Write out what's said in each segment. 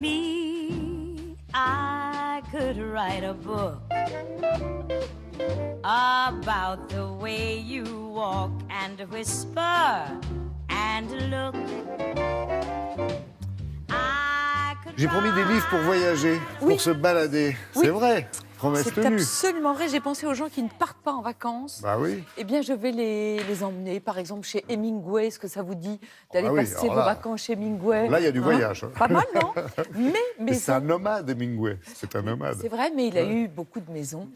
Me, I could write a book about the way you walk and whisper and look. J'ai promis des livres pour voyager, pour se balader. Oui. C'est vrai, promesse C'est tenue. absolument vrai. J'ai pensé aux gens qui ne partent pas en vacances. Bah oui. Eh bien, je vais les emmener, par exemple, chez Hemingway. Est-ce que ça vous dit d'aller Ah oui, passer alors vos là- vacances chez Hemingway? Là, il y a du voyage. Pas mal, non? Mais Mais c'est un maison. nomade, Hemingway. C'est un nomade. C'est vrai, mais il a eu beaucoup de maisons.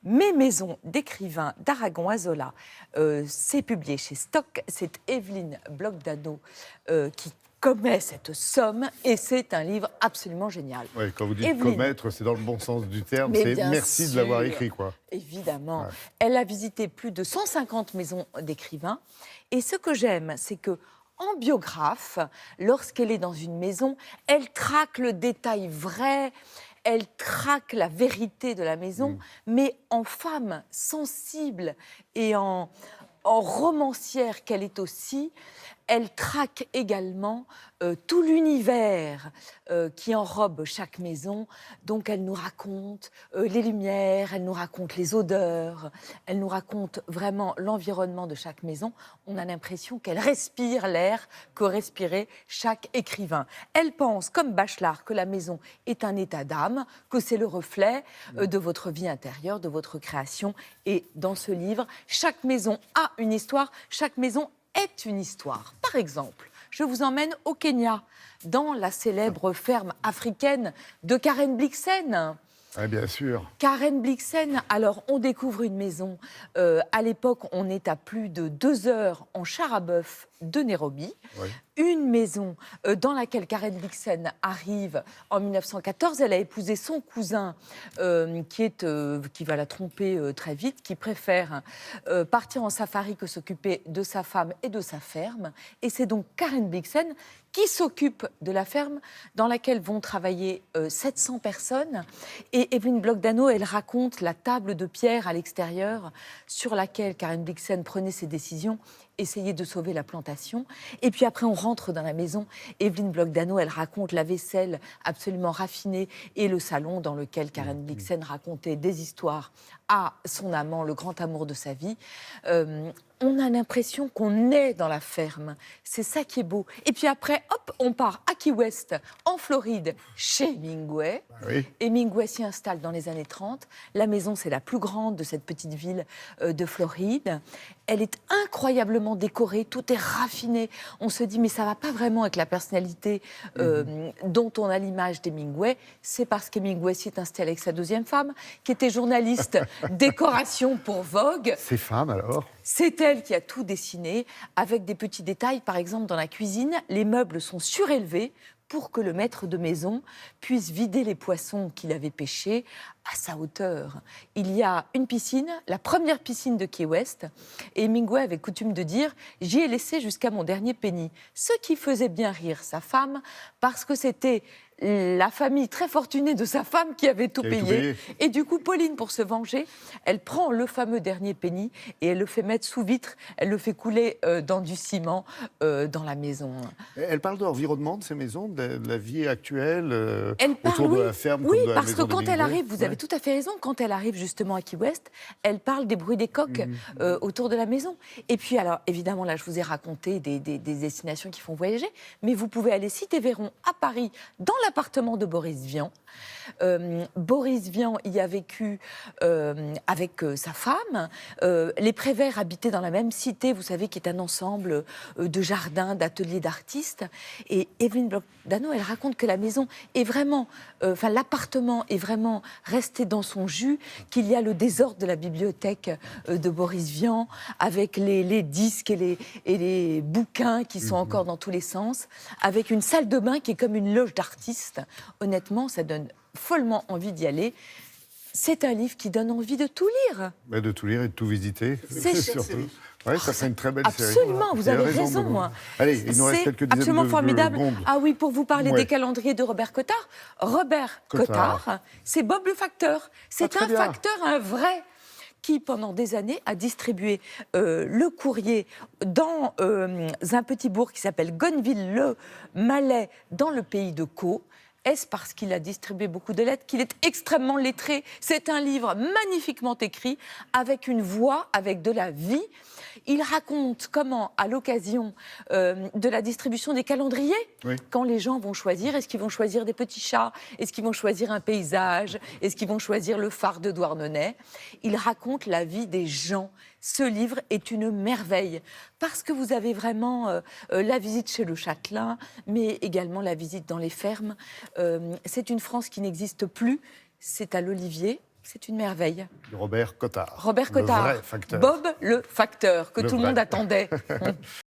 Mes maisons d'écrivains d'Aragon à Zola, c'est publié chez Stock. C'est Evelyne Blogdano qui commet cette somme et c'est un livre absolument génial. Ouais, quand vous dites Evelyne. commettre, c'est dans le bon sens du terme. Mais C'est bien merci sûr. de l'avoir écrit, quoi. Évidemment. Ouais. Elle a visité plus de 150 maisons d'écrivains. Et ce que j'aime, c'est que en biographe, lorsqu'elle est dans une maison, elle traque le détail vrai, elle traque la vérité de la maison, mais en femme sensible et en romancière qu'elle est aussi, elle traque également tout l'univers qui enrobe chaque maison. Donc elle nous raconte les lumières, elle nous raconte les odeurs, elle nous raconte vraiment l'environnement de chaque maison. On a l'impression qu'elle respire l'air que respirait chaque écrivain. Elle pense, comme Bachelard, que la maison est un état d'âme, que c'est le reflet de votre vie intérieure, de votre création. Et dans ce livre, chaque maison a une histoire, chaque maison est une histoire. Par exemple, je vous emmène au Kenya, dans la célèbre ferme africaine de Karen Blixen. Ah, bien sûr. Karen Blixen, alors on découvre une maison. À l'époque, on est à plus de 2 heures en char à bœuf de Nairobi. Oui. Une maison dans laquelle Karen Blixen arrive en 1914. Elle a épousé son cousin qui va la tromper très vite, qui préfère partir en safari que s'occuper de sa femme et de sa ferme. Et c'est donc Karen Blixen qui s'occupe de la ferme dans laquelle vont travailler 700 personnes. Et Evelyne Blogdano, elle raconte la table de pierre à l'extérieur sur laquelle Karen Blixen prenait ses décisions, essayait de sauver la plantation. Et puis après, on rentre dans la maison. Evelyne Blogdano, elle raconte la vaisselle absolument raffinée et le salon dans lequel Karen Blixen racontait des histoires à son amant, le grand amour de sa vie. On a l'impression qu'on est dans la ferme. C'est ça qui est beau. Et puis après, hop, on part à Key West, en Floride, chez Hemingway. Oui. Hemingway s'y installe dans les années 30. La maison, c'est la plus grande de cette petite ville de Floride. Elle est incroyablement décorée, tout est raffiné. On se dit, mais ça ne va pas vraiment avec la personnalité dont on a l'image d'Hemingway. C'est parce qu'Hemingway s'y est installé avec sa deuxième femme, qui était journaliste décoration pour Vogue. Ces femmes, alors? C'est elle qui a tout dessiné, avec des petits détails. Par exemple, dans la cuisine, les meubles sont surélevés pour que le maître de maison puisse vider les poissons qu'il avait pêchés à sa hauteur. Il y a une piscine, la première piscine de Key West, et Hemingway avait coutume de dire « j'y ai laissé jusqu'à mon dernier penny », ce qui faisait bien rire sa femme, parce que c'était la famille très fortunée de sa femme qui avait tout payé. Et du coup, Pauline, pour se venger, elle prend le fameux dernier penny et elle le fait mettre sous vitre, elle le fait couler dans du ciment dans la maison. Elle parle de l'environnement de ces maisons, de la vie actuelle, Elle parle, autour de oui. la ferme, Oui, comme de la parce maison que quand elle d'Hemingway. arrive, vous avez tout à fait raison, quand elle arrive justement à Key West, elle parle des bruits des coqs autour de la maison. Et puis alors, évidemment, là, je vous ai raconté des destinations qui font voyager, mais vous pouvez aller cité Véron à Paris, dans l'appartement de Boris Vian. Boris Vian y a vécu avec sa femme. Les Prévert habitaient dans la même cité, vous savez, qui est un ensemble de jardins, d'ateliers d'artistes. Et Evelyne Blogdano, elle raconte que la maison est vraiment, l'appartement est vraiment resté dans son jus, qu'il y a le désordre de la bibliothèque de Boris Vian, avec les disques et les bouquins qui sont encore dans tous les sens, avec une salle de bain qui est comme une loge d'artistes. Honnêtement, ça donne follement envie d'y aller. C'est un livre qui donne envie de tout lire. Mais de tout lire et de tout visiter. C'est surtout. Oui, ça fait une très belle série. Absolument, vous avez raison. Moi. Allez, il nous reste quelques dizaines absolument de formidable. secondes. Ah oui, pour vous parler Ouais. des calendriers de Robert Cottard. Robert Cottard, c'est Bob le facteur. C'est très un bien. facteur, un vrai, qui, pendant des années, a distribué le courrier dans un petit bourg qui s'appelle Gonneville-le-Malais, dans le pays de Caux. Est-ce parce qu'il a distribué beaucoup de lettres qu'il est extrêmement lettré? C'est un livre magnifiquement écrit, avec une voix, avec de la vie. Il raconte comment, à l'occasion de la distribution des calendriers, quand les gens vont choisir, est-ce qu'ils vont choisir des petits chats? Est-ce qu'ils vont choisir un paysage? Est-ce qu'ils vont choisir le phare de Douarnenez? Il raconte la vie des gens. Ce livre est une merveille, parce que vous avez vraiment la visite chez le châtelain, mais également la visite dans les fermes. C'est une France qui n'existe plus, c'est à l'Olivier. C'est une merveille. Robert Cottard. Robert Cottard. Le vrai facteur. Bob le facteur, que Le tout le vrai. monde attendait.